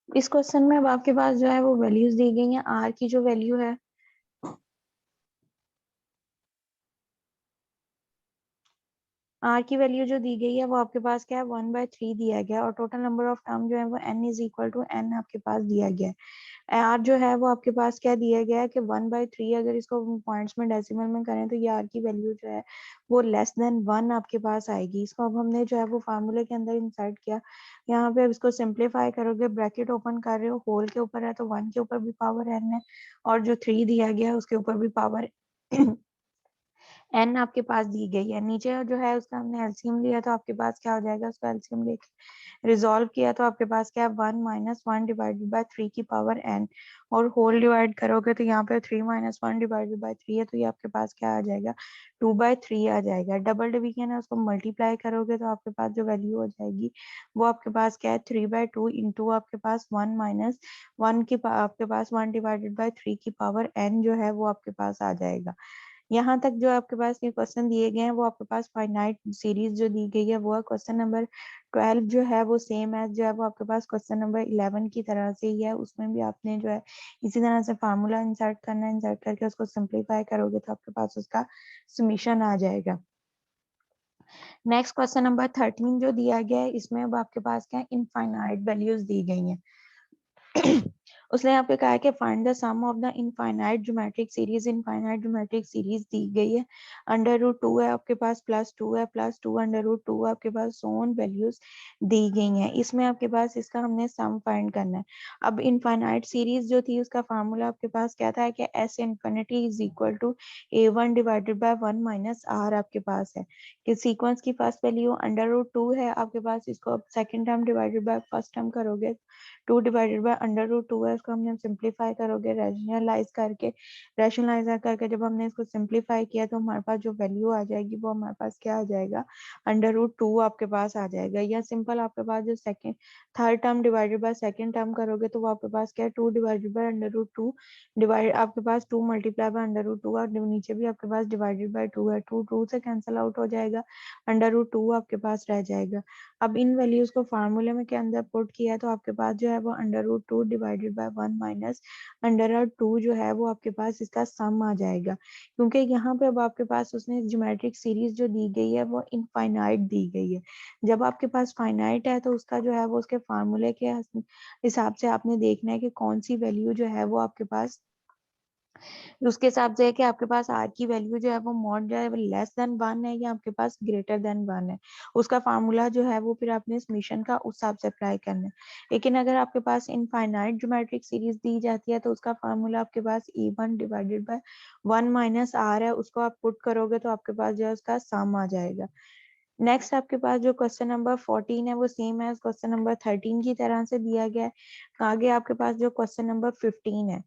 इस क्वेश्चन में अब आपके पास जो है वो वैल्यूज दी गई हैं। आर की जो वैल्यू है, आर की वैल्यू जो दी गई है वो आपके पास क्या है 1/3 दिया गया है, और टोटल नंबर ऑफ टर्म जो है वो n is equal to n आपके पास दिया गया है। आर जो है वो आपके पास क्या दिया गया है कि 1/3, अगर इसको पॉइंट्स में डेसिमल में करें तो ये आर की वैल्यू जो है वो लेस देन 1 आपके पास आएगी। इसको अब हमने जो है वो फार्मूले के अंदर इंसर्ट किया। यहाँ पे अब इसको सिंप्लीफाई करोगे, ब्रैकेट ओपन कर रहे हो, होल के ऊपर है तो 1 के ऊपर भी पावर n है, और जो 3 दिया गया है उसके ऊपर भी पावर एन आपके पास दी गई है। नीचे जो है उसका हमने एलसीएम लिया तो आपके पास क्या हो जाएगा, उसका एलसीएम लेके रिजॉल्व किया तो आपके पास क्या है 1 - 1 डिवाइडेड बाय 3 की पावर एन, और होल डिवाइड करोगे तो यहाँ पे 3 - 1 डिवाइडेड बाय 3 है, तो ये आपके पास क्या आ जाएगा 2/3 आ जाएगा। डबल डिवीजन है, उसको मल्टीप्लाई करोगे तो आपके पास जो वैल्यू हो जाएगी वो आपके पास क्या है 3/2 इंटू आपके पास 1 - 1 की आपके पास 1 डिवाइडेड बाय 3 की पावर एन जो है वो आपके पास आ जाएगा। यहाँ तक जो आपके पास ये क्वेश्चन दिए गए हैं वो आपके पास फाइनाइट सीरीज जो दी गई है वो है। क्वेश्चन नंबर 12 जो है वो सेम है जो है वो आपके पास क्वेश्चन नंबर 11 की तरह से ही है। उसमें भी आपने जो है इसी तरह से फार्मूला इंसर्ट करना है, इंसर्ट करके उसको सिंप्लीफाई करोगे तो आपके पास उसका समीशन आ जाएगा। नेक्स्ट क्वेश्चन नंबर 13 जो दिया गया है, इसमें अब आपके पास क्या है इनफाइनाइट वैल्यूज दी गई हैं। उसने यहाँ पे कहा है कि find the sum of the infinite geometric series. Infinite geometric series दी गई है, √2 है आपके पास, +2 है, +2 √2 आपके पास, सोन वैल्यूज दी गई हैं। इसमें आपके पास इसका हमने सम फाइंड करना है। अब इनफाइनाइट सीरीज जो थी उसका फार्मूला आपके पास क्या था कि s infinity is equal to a1 divided by 1 minus r आपके पास है कि सीक्वेंस की फर्स्ट वैल्यू √2 है आपके पास, इसको अब second term divided by first term करोगे 2 डिवाइडेड बाय √2 है, इसको हमने सिंप्लीफाई करोगे रैशनलाइज करके जब हमने इसको सिंप्लीफाई किया तो हमारे पास जो वैल्यू आ जाएगी वो हमारे पास क्या आ जाएगा √2 आपके पास आ जाएगा। या सिंपल आपके पास जो second third term divided by second term करोगे तो वो आपके पास क्या है 2 डिवाइडेड बाय √2 डिवाइड आपके पास 2 मल्टीप्लाई बाय √2, और नीचे भी आपके पास डिवाइडेड बाय 2 है, 2 2 से कैंसिल आउट हो जाएगा, √2 आपके पास रह जाएगा। अब इन वैल्यूज को फार्मूले में के अंदर पुट किया तो आपके पास जो है वो √2 डिवाइडेड बाय 1 माइनस √2 जो है वो आपके पास इसका सम आ जाएगा। क्योंकि यहाँ पे अब आपके पास उसने ज्योमेट्रिक सीरीज जो दी गई है वो इनफाइनाइट दी गई है। जब आपके पास फाइनाइट है तो उसका जो है वो उसके फार्मूले के हिसाब से आपने देखना है कि कौन सी वैल्यू जो है वो आपके पास उसके हिसाब से है कि आपके पास आर की वैल्यू जो है वो मॉड जो है वो लेस देन 1 है या आपके पास ग्रेटर देन 1 है। उसका फार्मूला जो है वो फिर आपने इस मिशन का उस हिसाब से अप्लाई करना है। लेकिन अगर आपके पास इनफाइनाइट ज्योमेट्रिक सीरीज दी जाती है तो उसका फार्मूला आपके पास e1 divided by 1 minus R है, उसको आप पुट करोगे तो आपके पास जो है उसका सम आ जाएगा। नेक्स्ट आपके पास जो क्वेश्चन नंबर 14 है वो सेम है क्वेश्चन नंबर 13 की तरह से दिया गया है। आगे आपके पास जो क्वेश्चन नंबर 15 है,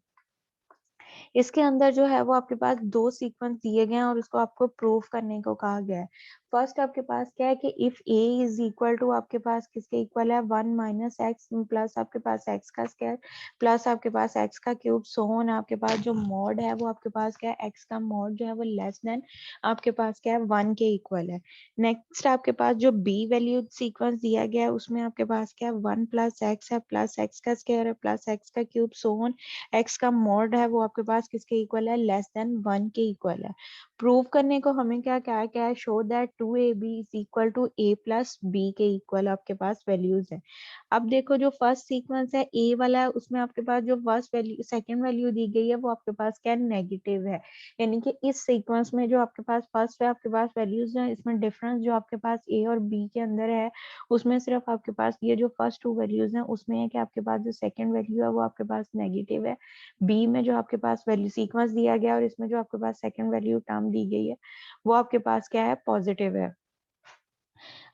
इसके अंदर जो है वो आपके पास दो सीक्वेंस दिए गए हैं और उसको आपको प्रूव करने को कहा गया है। फर्स्ट आपके पास क्या है कि if a is equal to आपके पास किसके इक्वल है 1 माइनस एक्स प्लस आपके पास x का स्क्वायर प्लस आपके पास x का क्यूब, सो ऑन आपके पास जो मॉड है वो आपके पास क्या है x का मॉड जो है वो लेस देन आपके पास क्या है 1 के इक्वल है। नेक्स्ट आपके पास जो b वैल्यू सीक्वेंस दिया गया है उसमें आपके पास क्या है 1 प्लस एक्स है प्लस x का स्क्वायर है प्लस x का क्यूब, सो ऑन x का मॉड है वो आपके पास किसके इक्वल है लेस देन 1 के इक्वल है। प्रूव करने को हमें क्या है show that 2ab is equal to a plus b के इक्वल आपके पास वैल्यूज है। अब देखो जो फर्स्ट सीक्वेंस है a वाला है उसमें आपके पास जो फर्स्ट वैल्यू सेकंड वैल्यू दी गई है वो आपके पास क्या नेगेटिव है। यानी कि इस सीक्वेंस में जो आपके पास फर्स्ट है आपके पास वैल्यूज है, इसमें डिफरेंस जो आपके पास a और b के अंदर है उसमें सिर्फ आपके पास ये जो फर्स्ट टू वैल्यूज हैं उसमें है कि आपके पास जो सेकंड वैल्यू है वो आपके पास नेगेटिव है। बी में जो आपके पास वैल्यू सीक्वेंस दिया गया और इसमें जो आपके पास सेकंड वैल्यू टर्म दी गई है वो आपके पास क्या है पॉजिटिव है।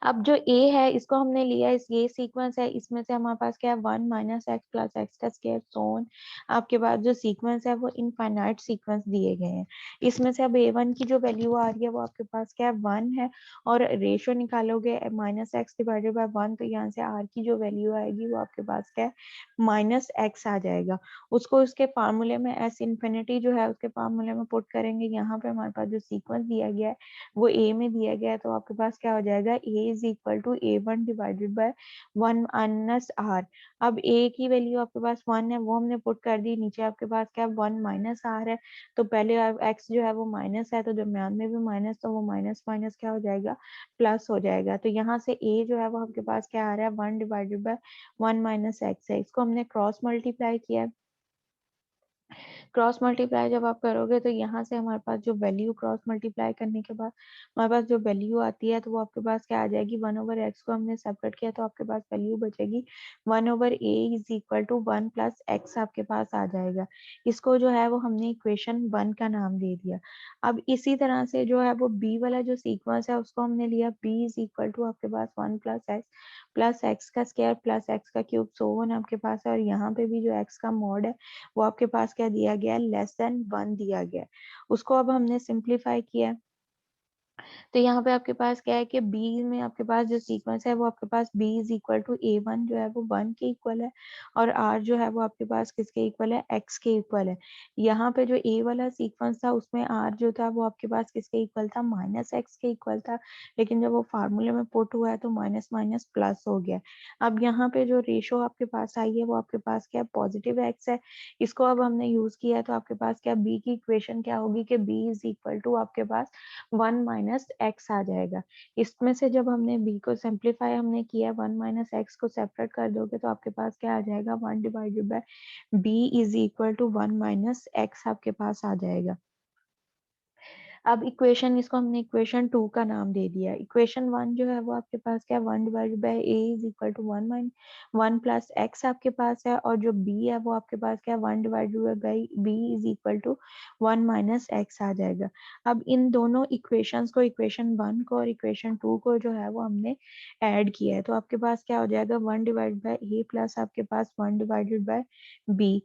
अब जो ए है इसको हमने लिया, इस ये सीक्वेंस है, इसमें से हमारे पास क्या है 1 माइनस एक्स प्लस एक्स का स्क्वायर सोन आपके पास जो सीक्वेंस है वो इनफाइनाइट सीक्वेंस दिए गए हैं। इसमें से अब a1 की जो वैल्यू आ रही है वो आपके पास क्या है 1 है, और रेशियो निकालोगे माइनस एक्स डिवाइडेड बाय 1 तो यहाँ से आर की जो वैल्यू आएगी वो आपके पास क्या है माइनस एक्स आ जाएगा। उसको उसके फार्मूले में एस इन्फिनिटी जो है उसके फार्मूले में पुट करेंगे। यहाँ पे हमारे पास जो सीक्वेंस दिया गया है वो ए में दिया गया है तो आपके पास क्या हो जाएगा a is equal to A1 divided by 1 minus R। अब A की वैल्यू आपके पास 1 है, वो हमने पुट कर दी, नीचे आपके पास क्या 1 माइनस R है, तो पहले x जो है वो माइनस है, तो दरम्यान में भी माइनस, तो वो माइनस माइनस क्या हो जाएगा, प्लस हो जाएगा। तो यहाँ से A जो है वो आपके पास क्या आ रहा है, 1 डिवाइडेड बाय 1 माइनस x है, इसको हमने क्रॉस मल्टीप्लाई किया है। क्रॉस मल्टीप्लाई जब आप करोगे तो यहाँ से हमारे पास जो वैल्यू, क्रॉस मल्टीप्लाई करने के बाद हमारे पास जो वैल्यू आती है तो वो आपके पास क्या आ जाएगी, 1/x को हमने सेपरेट किया तो आपके पास वैल्यू बचेगी 1/a is equal to 1 plus x आपके पास आ जाएगा। इसको जो है वो हमने इक्वेशन 1 का नाम दे दिया। अब इसी तरह से जो है वो b वाला जो सीक्वेंस है उसको हमने लिया, b इज इक्वल टू आपके पास 1 प्लस एक्स का स्क्वायर प्लस एक्स का क्यूब, सो वन आपके पास है। और यहाँ पे भी जो x का मॉड है वो आपके पास क्या दिया गया है, लेस देन 1 दिया गया है। उसको अब हमने सिंप्लीफाई किया है, तो यहाँ पे आपके पास क्या है कि b में आपके पास जो सीक्वेंस है वो आपके पास b is equal to A1 जो है वो 1 के इक्वल है, और r जो है वो आपके पास किसके इक्वल है, x के इक्वल है। यहाँ पे जो a वाला सीक्वेंस था उसमें r जो था वो आपके पास किसके इक्वल था, माइनस x के इक्वल था, लेकिन जब वो फार्मूले में पुट हुआ है तो माइनस माइनस प्लस हो गया। अब यहाँ पे जो रेशो आपके पास आई है वो आपके पास क्या है, पॉजिटिव x है। इसको अब हमने यूज किया है तो आपके पास क्या, b की इक्वेशन क्या होगी कि b इज इक्वल टू आपके पास 1 माइनस एक्स आ जाएगा। इसमें से जब हमने b को सिंप्लीफाई हमने किया, 1 माइनस एक्स को सेपरेट कर दोगे तो आपके पास क्या आ जाएगा, 1 divided by b is equal to 1 minus x आपके पास आ जाएगा। अब इक्वेशन, इसको हमने इक्वेशन 2 का नाम दे दिया। इक्वेशन 1 जो है वो आपके पास क्या, 1 divided by a is equal to 1 plus x आपके पास है, और जो b है वो आपके पास क्या, 1 divided by b is equal to 1 minus x आ जाएगा। अब इन दोनों इक्वेशंस को, इक्वेशन 1 को और इक्वेशन 2 को जो है वो हमने ऐड किया है, तो आपके पास क्या हो जाएगा, 1 डिवाइडेड बाय a प्लस आपके पास 1 divided by b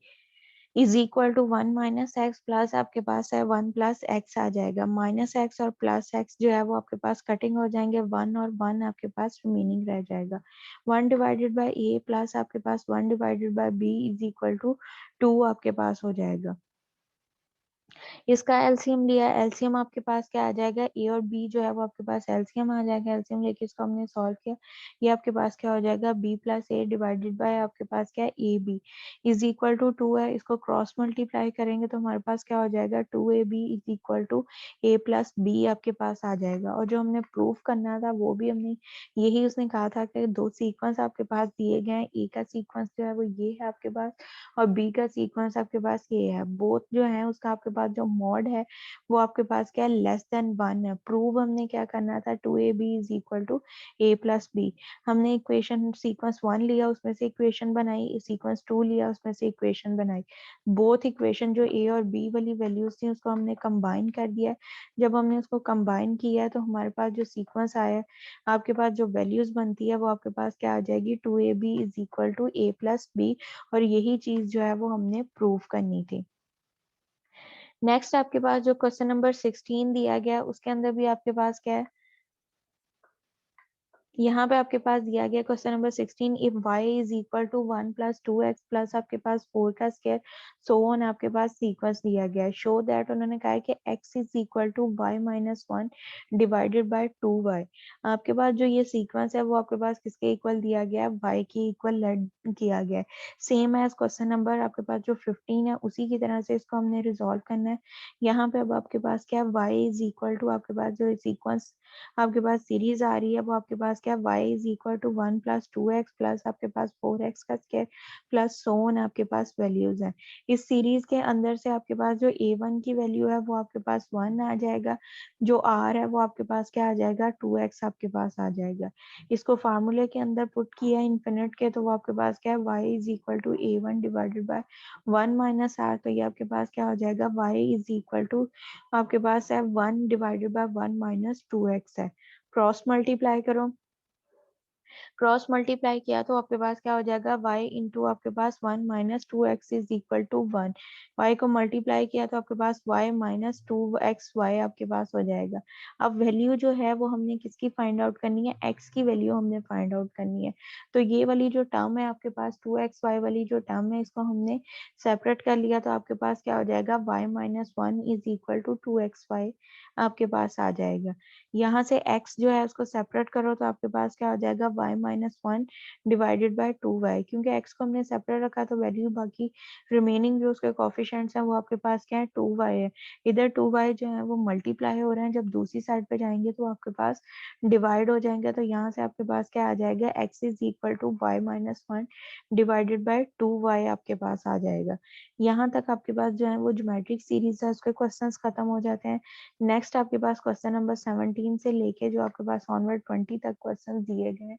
is equal to 1 minus x plus आपके पास है 1 प्लस एक्स आ जाएगा। माइनस एक्स और प्लस एक्स जो है वो आपके पास कटिंग हो जाएंगे, 1 और 1 आपके पास रिमेनिंग रह जाएगा। 1 डिवाइडेड बाय ए प्लस आपके पास 1 divided by B is equal to 2 आपके पास हो जाएगा। इसका एलसीएम लिया, एलसीएम आपके पास क्या आ जाएगा, ए और बी जो है वो आपके पास एलसीएम आ जाएगा। एलसीएम लेके इसको हमने सॉल्व किया, ये आपके पास क्या हो जाएगा, B plus A divided by आपके पास क्या है, A B is equal to 2 है। इसको क्रॉस मल्टीप्लाई करेंगे तो हमारे पास क्या हो जाएगा, 2ab is equal to A plus B आपके पास आ जाएगा। और जो हमने प्रूफ करना था वो भी हमने यही, उसने कहा था कि दो सीक्वेंस आपके पास दिए गए हैं, ए का सीक्वेंस जो है वो ये है आपके पास, और बी का सीक्वेंस आपके पास ये है। बोथ जो है उसका आपके पास जो मॉड है वो आपके पास क्या है, लेस देन 1 है। प्रूव हमने क्या करना था, 2ab is equal to A plus B. हमने इक्वेशन सीक्वेंस 1 लिया उसमें से इक्वेशन बनाई, सीक्वेंस 2 लिया उसमें से इक्वेशन बनाई। बोथ इक्वेशन जो ए और बी वाली वैल्यूज थी उसको हमने कंबाइन कर दिया। जब हमने उसको कंबाइन किया तो हमारे पास जो सीक्वेंस आया है, आपके पास जो वैल्यूज बनती है वो आपके पास क्या आ जाएगी, 2ab is equal to A plus B. और यही चीज जो है वो हमने प्रूव करनी थी। नेक्स्ट आपके पास जो क्वेश्चन नंबर 16 दिया गया है, उसके अंदर भी आपके पास क्या है, यहाँ पे आपके पास दिया गया question number 16, if y is equal to 1 plus 2x plus आपके पास 4 का स्क्वायर, सो ऑन आपके पास सीक्वेंस दिया गया है। शो दैट, उन्होंने कहा है कि x is equal to y minus 1 divided by 2y। आपके पास जो ये सीक्वेंस है वो आपके पास किसके इक्वल दिया गया है, y के इक्वल लेट किया गया है। सेम एज क्वेश्चन नंबर आपके पास जो 15 है उसी की तरह से इसको हमने रिजोल्व करना है। यहाँ पे अब आपके पास क्या, y इज इक्वल टू आपके पास जो सीक्वेंस आपके पास सीरीज आ रही है वो आपके पास क्या, y is equal to 1 plus 2x plus आपके पास 4x का स्क्वायर प्लस सो ऑन आपके पास वैल्यूज हैं। इस सीरीज के अंदर से आपके पास जो a1 की वैल्यू है वो आपके पास 1 आ जाएगा, जो r है वो आपके पास क्या आ जाएगा, 2x आपके पास आ जाएगा। इसको फार्मूले के अंदर पुट किया इन्फिनिट के, तो वो आपके पास क्या है, y is equal to a1 divided by 1 minus r। तो ये आपके पास क्या हो जाएगा, y इज इक्वल टू आपके पास है 1 डिवाइडेड बाय 1 माइनस 2x है। क्रॉस मल्टीप्लाई करो, क्रॉस मल्टीप्लाई किया तो आपके पास क्या हो जाएगा, y इंटू आपके पास 1 minus two x is equal to 1। y को मल्टीप्लाई किया तो आपके पास y minus two x y आपके पास हो जाएगा। अब वैल्यू जो है वो हमने किसकी फाइंड आउट करनी है, x की वैल्यू हमने फाइंड आउट करनी है। तो ये वाली जो टर्म है आपके पास 2xy वाली जो टर्म है, इसको हमने सेपरेट कर लिया तो आपके पास क्या हो जाएगा, y minus one is equal to 2xy आपके पास आ जाएगा। यहाँ से x जो है उसको सेपरेट करो तो आपके पास क्या हो जाएगा, y minus one divided by two y. क्योंकि x को हमने सेपरेट रखा तो वैल्यू बाकी रिमेनिंग जो उसके कोफिशिएंट्स हैं वो आपके पास क्या है, 2y है। इधर 2y जो है वो मल्टीप्लाई हो रहे हैं, जब दूसरी साइड पे जाएंगे तो आपके पास डिवाइड हो जाएंगे। तो यहाँ से आपके पास क्या आ जाएगा, x is equal to y minus one divided by two y आपके पास आ जाएगा। यहाँ तक आपके पास जो है वो ज्योमेट्रिक सीरीज है उसके क्वेश्चंस खत्म हो जाते हैं। नेक्स्ट आपके पास क्वेश्चन नंबर 17 से लेके जो आपके पास ऑनवर्ड 20 तक क्वेश्चन दिए गए हैं,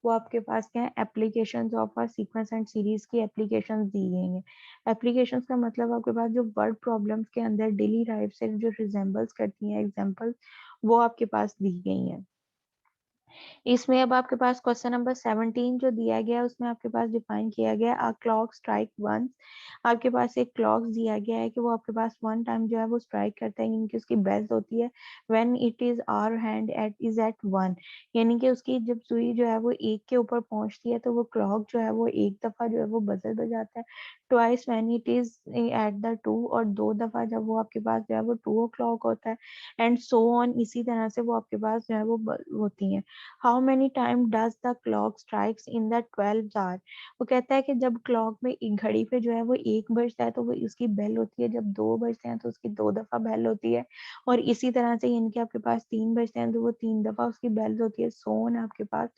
वो आपके पास क्या है, applications of a sequence and series की एप्लीकेशंस दी गई हैं। एप्लीकेशंस का मतलब आपके पास जो वर्ड प्रॉब्लम्स के अंदर डेली लाइफ से जो रिजेंबल्स करती हैं एग्जांपल, वो आपके पास दी गई हैं। इसमें अब आपके पास क्वेश्चन नंबर 17 जो दिया गया है उसमें आपके पास डिफाइन किया गया है, क्लॉक स्ट्राइक वंस। आपके पास एक क्लॉक दिया गया है कि वो आपके पास वन टाइम जो है वो स्ट्राइक करता है, यानी कि उसकी बेल्ट होती है when it is hour hand at is at one. यानी कि उसकी जब सुई जो है वो एक के ऊपर पहुंचती है तो वो क्लॉक जो है वो एक दफा जो है वो बजर बजाता है, twice when it is at the two, और दो दफा जब वो आपके पास जो है वो 2 o'clock होता है, एंड सो ऑन, इसी तरह से वो आपके पास जो है वो होती है। How many time does the clock strikes in the 12 hour. वो कहता है कि जब क्लॉक में एक घड़ी पे जो है वो एक बजता है तो वो उसकी बेल होती है, जब दो बजते हैं तो उसकी दो दफा बेल होती है, और इसी तरह से यानी कि आपके पास तीन बजते हैं तो वो तीन दफा उसकी बेल होती है। सोन आपके पास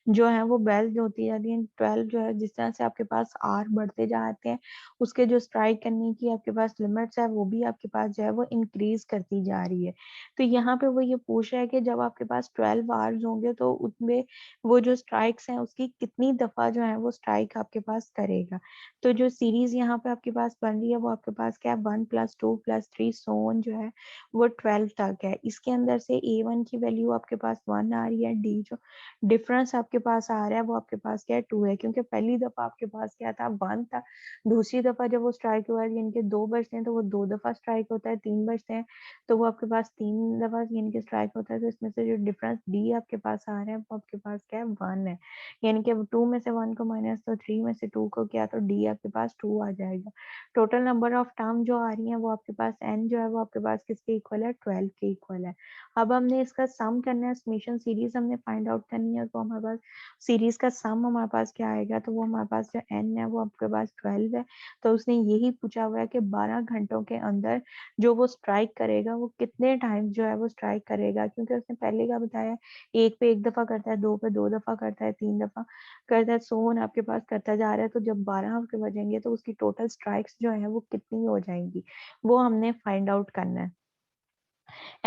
जो है वो बेल जो होती जाती है 12 जो है, जिस तरह से आपके पास आर बढ़ते जाते हैं उसके जो स्ट्राइक करने की आपके पास लिमिट्स है वो भी आपके पास जो है वो इंक्रीज करती जा रही है। तो यहाँ पे वो ये पूछ रहा है कि जब आपके पास 12 आवर्स होंगे तो उसमें वो जो स्ट्राइक्स हैं उसकी कितनी दफा जो है वो स्ट्राइक आपके पास करेगा। तो जो सीरीज यहाँ पे आपके पास बन रही है वो आपके पास क्या है, 1 + 2 + 3 सोन जो है वो 12 तक है। इसके अंदर से A1 की वैल्यू आपके पास 1 आ रही है, डी जो डिफरेंस आपके पास आ रहा है वो आपके पास क्या है, 2 है। क्योंकि पहली दफा आपके पास क्या था, 1 था, दूसरी दफा जब वो स्ट्राइक हुआ है यानी कि दो बजते हैं तो वो दो दफा स्ट्राइक होता है, तीन बजते हैं तो वो आपके पास तीन दफा यानी कि स्ट्राइक होता है। तो इसमें से जो डिफरेंस डी आपके पास आ रहा है वो आपके पास क्या है, 1 है। यानी कि 2 में से 1 को माइनस तो 3 में से 2 को किया तो डी आपके पास 2 आ जाएगा। टोटल नंबर ऑफ टर्म जो आ रही है वो आपके पास एन जो है वो आपके पास किसके इक्वल है, 12 के इक्वल है। अब हमने इसका सम करना है, समेशन सीरीज हमने फाइंड आउट करनी है, तो हमारे पास सीरीज का सम हमारे पास क्या आएगा, तो वो हमारे पास जो एन है वो आपके पास 12 है। तो उसने यही पूछा हुआ है कि 12 घंटों के अंदर जो वो स्ट्राइक करेगा वो कितने टाइम जो है वो स्ट्राइक करेगा। क्योंकि उसने पहले का बताया, एक पे एक दफा करता है, दो पे दो दफा करता है, तीन दफा करता है, सो ऑन आपके पास करता जा रहा है। तो जब 12 के बजेंगे तो उसकी टोटल स्ट्राइक्स जो है वो कितनी हो जाएंगी, वो हमने फाइंड आउट करना है।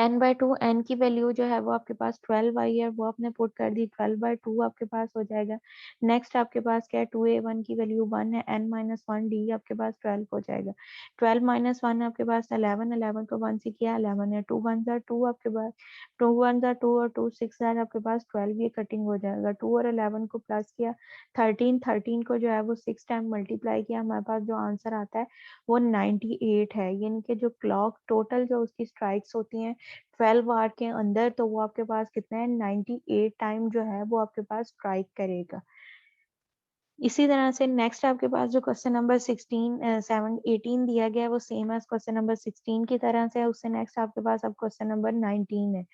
n/2 n की वैल्यू जो है वो आपके पास 12 आई है, वो आपने पुट कर दी, 12/2 आपके पास हो जाएगा। नेक्स्ट आपके पास क्या है, 2a1 की वैल्यू 1 है, n-1 d आपके पास 12 हो जाएगा। 12 - 1 आपके पास 11, 11 को 1 से किया 11 है, 2 1 2 आपके पास, 2 1 2 और 2 6 आपके पास 12, ये कटिंग हो जाएगा। 2 और 11 को प्लस किया 13, 13 को जो है वो 6 टाइम मल्टीप्लाई किया, हमारे पास जो आंसर आता है वो 98 है। यानी कि जो क्लॉक टोटल जो उसकी स्ट्राइक्स होती हैं 12 आवर के अंदर, तो वो आपके पास कितना है, 98 टाइम जो है वो आपके पास स्ट्राइक करेगा। इसी तरह से नेक्स्ट आपके पास जो क्वेश्चन नंबर 18 दिया गया है वो सेम है क्वेश्चन नंबर 16 की तरह से है। उससे नेक्स्ट आपके पास अब क्वेश्चन नंबर 19 है।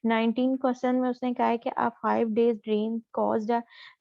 19 क्वेश्चन में उसने कहा है कि आप 5 days rain caused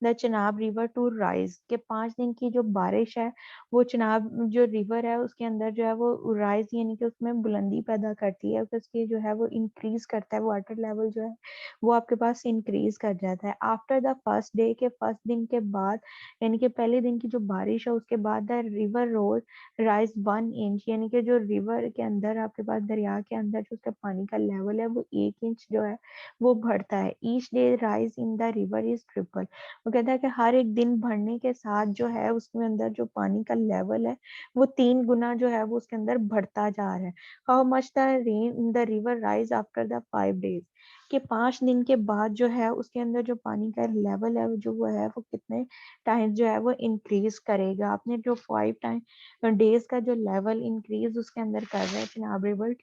the Chenab river to rise, के 5 दिन की जो बारिश है वो चनाब जो रिवर है उसके अंदर जो है वो राइज यानी कि उसमें बुलंदी पैदा करती है, उसकी जो है वो इंक्रीज करता है, वाटर लेवल जो है वो आपके पास इंक्रीज कर जाता है। आफ्टर द फर्स्ट डे, के फर्स्ट दिन के बाद, यानी कि पहले दिन की जो बारिश है उसके बाद the river rose rise 1 inch, यानी कि जो रिवर के अंदर आपके पास दरिया के अंदर जो उसका पानी का लेवल है वो 1 इंच जो है वो बढ़ता है। Each day rise in the river is triple. वो कहता है कि हर एक दिन बढ़ने के साथ जो है उसके अंदर जो पानी का लेवल है वो 3 गुना जो है वो उसके अंदर बढ़ता जा रहा है। How much the rain in the river rise after the 5 days. कि 5 दिन के बाद जो है उसके अंदर जो पानी का लेवल है जो वो है वो कितने टाइम जो है वो इंक्रीज करेगा। आपने जो 5 डेज का जो लेवल इंक्रीज उसके अंदर कर रहे हैं जनाब रिवर,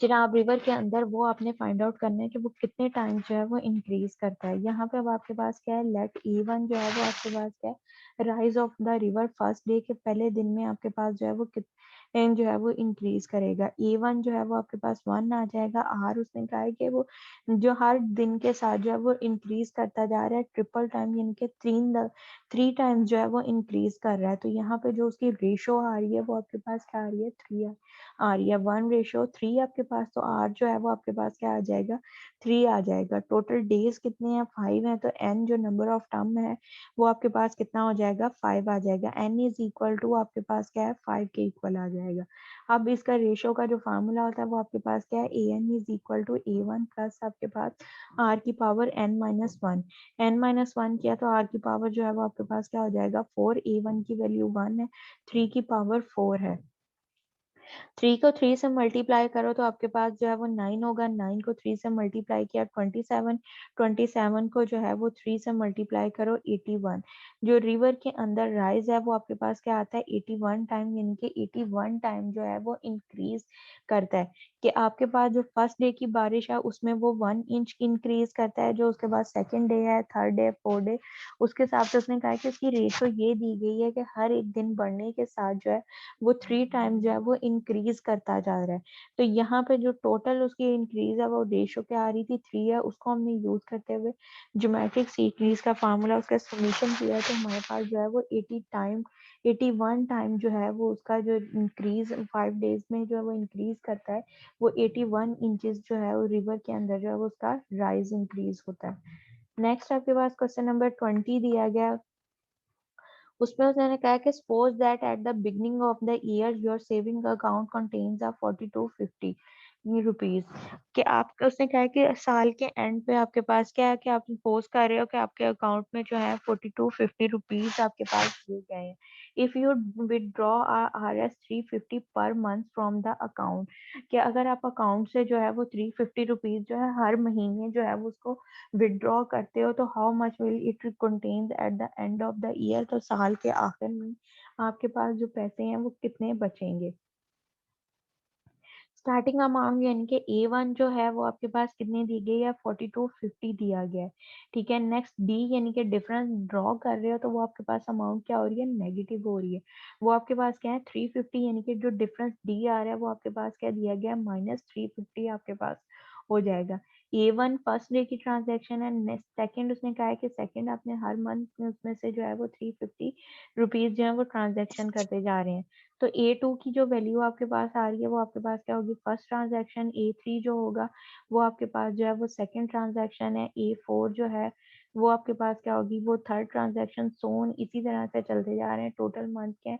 जनाब रिवर के अंदर वो आपने फाइंड आउट करना है कि वो कितने टाइम जो है वो इंक्रीज करता है। यहाँ पे अब आपके पास क्या है, लेट E1 जो है वो आपके पास क्या है, rise of the river first day के पहले दिन में आपके पास जो है वो कितने जो है वो इंक्रीज करेगा। E1 जो है वो आपके पास 1 आ जाएगा। आर उसने कहा है कि वो जो हर दिन के साथ जो है वो इंक्रीज करता जा रहा है ट्रिपल टाइम, यानी कि 3 टाइम जो है वो इंक्रीज कर रहा है। तो यहाँ पे जो उसकी रेशो आ रही है वो आपके पास क्या आ रही है, 3 आ रही है। 1:3 आपके पास, तो आर जो है वो आपके पास क्या आ जाएगा, 3 आ जाएगा। टोटल डेज कितने हैं, 5 हैं, तो एन जो नंबर ऑफ टर्म है वो आपके पास कितना हो जाएगा, 5 आ जाएगा। एन इज इक्वल टू आपके पास क्या है, 5 के इक्वल आ जाएगा। अब इसका रेशो का जो फार्मूला होता है वो आपके पास क्या है, a n is equal to A1 plus आपके पास आर की पावर n-1। n-1 किया तो आर की पावर जो है वो आपके पास क्या हो जाएगा, 4। A1 की वैल्यू 1 है, 3 की पावर 4 है। 3 को 3 से मल्टीप्लाई करो तो आपके पास जो है वो 9 होगा। 9 को 3 से मल्टीप्लाई किया 27। 27 को जो है वो 3 से मल्टीप्लाई करो 81। जो रिवर के अंदर राइज है वो आपके पास क्या आता है, 81 टाइम, यानी कि 81 टाइम जो है वो इंक्रीज करता है। कि आपके पास जो फर्स्ट डे की बारिश है उसमें वो 1 इंच इंक्रीज करता है, जो उसके बाद सेकेंड डे है, थर्ड डे, फोर्थ डे, उसके हिसाब से उसने कहा कि उसकी रेशो ये दी गई है कि हर एक दिन बढ़ने के साथ जो है वो 3 टाइम जो है वो इंक्रीज करता जा रहा है। तो यहाँ पे जो टोटल उसकी इंक्रीज है वो रेशो क्या आ रही थी, 3 है, उसको हमने यूज करते हुए ज्योमेट्रिक सीरीज का फार्मूला उसका सॉल्यूशन किया, तो हमारे पास जो है वो 81 टाइम जो है वो उसका जो इंक्रीज 5 डेज में जो है वो इंक्रीज करता है, वो 81 इंचेस जो है वो रिवर के अंदर जो है वो उसका राइज इंक्रीज होता है। नेक्स्ट आपके पास क्वेश्चन नंबर 20 दिया गया। उसमें उसने कहा कि suppose that at the beginning of the year your saving account contains a 4250 rupees. कि आपका उसने कहा है कि साल के एंड पे आपके पास क्या है, कि आप सपोज कर रहे हो कि आपके अकाउंट में जो है 4250 रुपीज आपके पास दिए गए हैं। If you withdraw Rs 350 per month from the account, कि अगर आप अकाउंट से जो है वो 350 रुपीज जो है हर महीने जो है वो उसको विड्रॉ करते हो, तो how much will it contains eight the end of the year, तो साल के आखिर में आपके पास जो पैसे हैं वो कितने बचेंगे। स्टार्टिंग अमाउंट यानी कि A1 जो है वो आपके पास कितनी दी गई है, 4250 दिया गया है। ठीक है। नेक्स्ट डी यानी कि डिफरेंस ड्रॉ कर रहे हो तो वो आपके पास अमाउंट क्या हो रही है, नेगेटिव हो रही है। वो आपके पास क्या है, 350, यानी कि जो डिफरेंस डी आ रहा है वो आपके पास क्या दिया गया है, -350 आपके पास हो जाएगा। A1 फर्स्ट डे की ट्रांजेक्शन है। नेक्स्ट सेकंड उसने कहा है कि सेकंड आपने हर मंथ में उसमें से जो है वो 350 रुपीज जो है वो ट्रांजेक्शन करते जा रहे हैं। तो A2 की जो वैल्यू आपके पास आ रही है वो आपके पास क्या होगी, फर्स्ट ट्रांजैक्शन। A3 जो होगा वो आपके पास जो है वो सेकंड ट्रांजैक्शन है। A4 जो है वो आपके पास क्या होगी, वो थर्ड ट्रांजैक्शन। सोन इसी तरह से चलते जा रहे हैं। टोटल मंथ के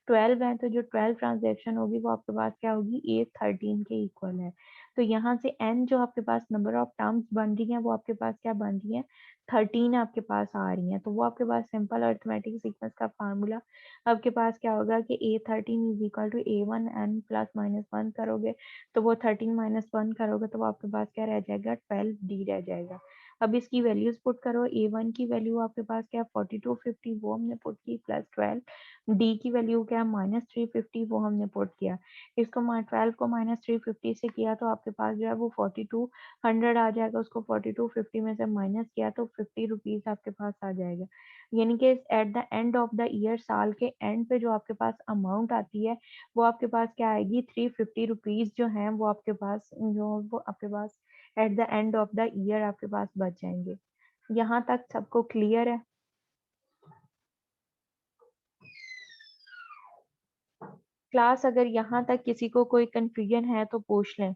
12 है, तो जो 12 ट्रांजैक्शन होगी वो आपके पास क्या होगी, A13 के इक्वल है। तो यहाँ से n जो आपके पास नंबर ऑफ टर्म्स बन रही है वो आपके पास क्या बन रही है, 13 आपके पास आ रही है। तो वो आपके पास सिंपल अरिथमेटिक सीक्वेंस का फार्मूला आपके पास क्या होगा कि A13 is equal to A1 n plus minus 1 करोगे तो वो 13 -1 करोगे तो वो आपके पास क्या रह जाएगा, 12D रह जाएगा। अब इसकी वैल्यूज पुट करो। A1 की वैल्यू आपके पास क्या, 4250 वो हमने पुट की, प्लस 12। डी की वैल्यू क्या, -350 वो हमने पुट किया। इसको 12 को -350 से किया तो आपके पास जो है वो 4200 आ जाएगा। उसको 4250 में से माइनस किया तो 50 रुपीज आपके पास आ जाएगा। यानी कि eight the end of the year, साल के एंड पे जो आपके पास अमाउंट आती है वो आपके पास क्या आएगी, 350 रुपीज जो है वो आपके पास at the end of the year आपके पास बच जाएंगे। यहाँ तक सबको क्लियर है। क्लास अगर यहाँ तक किसी को कोई कंफ्यूजन है तो पूछ लें।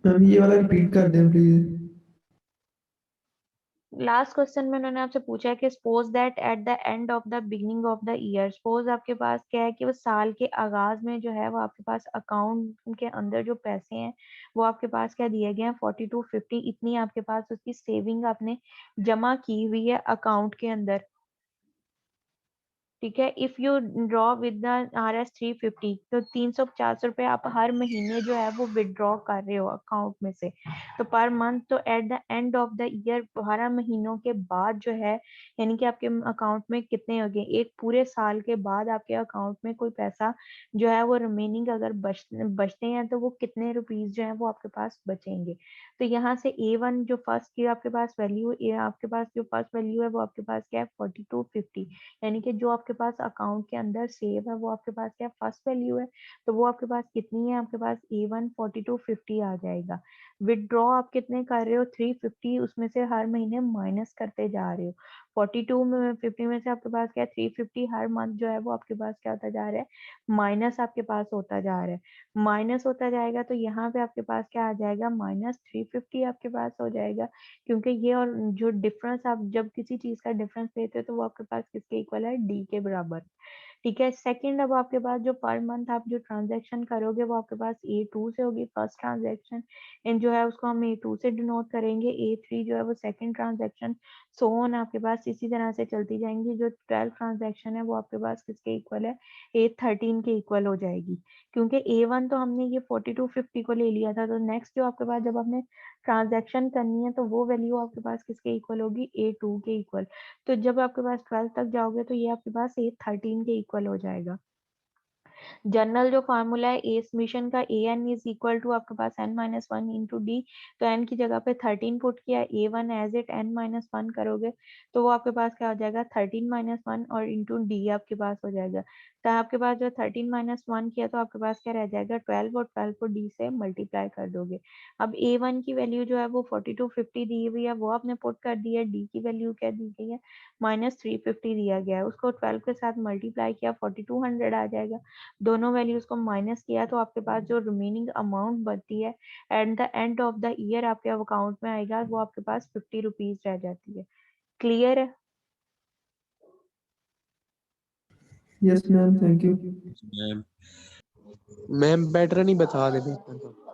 मैम ये वाला रिपीट कर दें प्लीज। लास्ट क्वेश्चन में उन्होंने आपसे पूछा है कि suppose that at the end of the beginning of the year, suppose आपके पास क्या है कि वो साल के आगाज में जो है वो आपके पास अकाउंट के अंदर जो पैसे हैं वो आपके पास क्या दिए गए हैं 4250, इतनी आपके पास उसकी सेविंग आपने जमा की हुई है अकाउंट के अंदर। ठीक है, if you draw with the RS 350, तो 350 रुपए आप हर महीने जो है वो विदड्रॉ कर रहे हो अकाउंट में से, तो पर मंथ, तो eight the end of the year 12 महीनों के बाद जो है, यानी कि आपके अकाउंट में कितने हो गए, एक पूरे साल के बाद आपके अकाउंट में कोई पैसा जो है वो रिमेनिंग अगर बचते हैं तो वो कितने रुपीज जो है वो आपके पास बचेंगे। तो यहाँ से A1 जो फर्स्ट की आपके पास वैल्यू, आपके पास जो फर्स्ट वैल्यू है वो आपके पास क्या है 4250, यानी कि जो आपके पास अकाउंट के अंदर सेव है वो आपके पास क्या फर्स्ट वैल्यू है, तो वो आपके पास कितनी है, आपके पास A1 4250 आ जाएगा। विदड्रॉ आप कितने कर रहे हो 350, उसमें से हर महीने माइनस करते जा रहे हो, 42 में 50 में से आपके पास क्या है 350, हर मंथ जो है वो आपके पास क्या होता जा रहा है, माइनस आपके पास होता जा रहा है, माइनस होता जाएगा, तो यहाँ पे आपके पास क्या आ जाएगा -350 आपके पास हो जाएगा, क्योंकि ये और जो डिफरेंस, आप जब किसी चीज का डिफरेंस लेते हो तो वो आपके पास किसके इक्वल है, डी के बराबर। ठीक है, सेकंड, अब आपके पास जो पर मंथ आप जो ट्रांजैक्शन करोगे वो आपके पास A2 से होगी फर्स्ट ट्रांजैक्शन, एंड जो है उसको हम A2 से डिनोट करेंगे, A3 जो है वो सेकंड ट्रांजैक्शन, सो ऑन आपके पास इसी तरह से चलती जाएंगी। जो 12 ट्रांजैक्शन है वो आपके पास किसके इक्वल है, A13 के इक्वल हो जाएगी, क्योंकि A1 तो हमने ये 4250 को ले लिया था, तो नेक्स्ट जो आपके पास जब आपने ट्रांजैक्शन करनी है तो वो वैल्यू आपके पास किसके इक्वल होगी, A2 के इक्वल। तो जब आपके पास 12 तक जाओगे तो ये आपके पास A13 के इक्वल हो जाएगा। जनरल जो फॉर्मूला है ए मिशन का, ए एन इज इक्वल टू आपके पास n-1 इंटू डी, तो n की जगह पे 13 पुट किया, A1 एज इट n-1 करोगे तो वो आपके पास क्या हो जाएगा 13-1 और इंटू डी आपके पास हो जाएगा। तो आपके पास जो 13-1 किया तो आपके पास क्या रह जाएगा 12, और 12 को डी से मल्टीप्लाई कर दोगे। अब A1 की वैल्यू जो है वो 4250 दी हुई है, वो आपने पुट कर दी है, डी की वैल्यू क्या दी गई है -350 दिया गया है, उसको 12 के साथ मल्टीप्लाई किया 4200 आ जाएगा। दोनों वैल्यूज को माइनस किया तो आपके पास जो रिमेनिंग अमाउंट बनती है eight the end of the year आपके अकाउंट में आएगा, वो आपके पास 50 रुपीज रह जाती है। क्लियर है? Yes ma'am, thank you. Ma'am ma'am better नहीं बता रहे थे।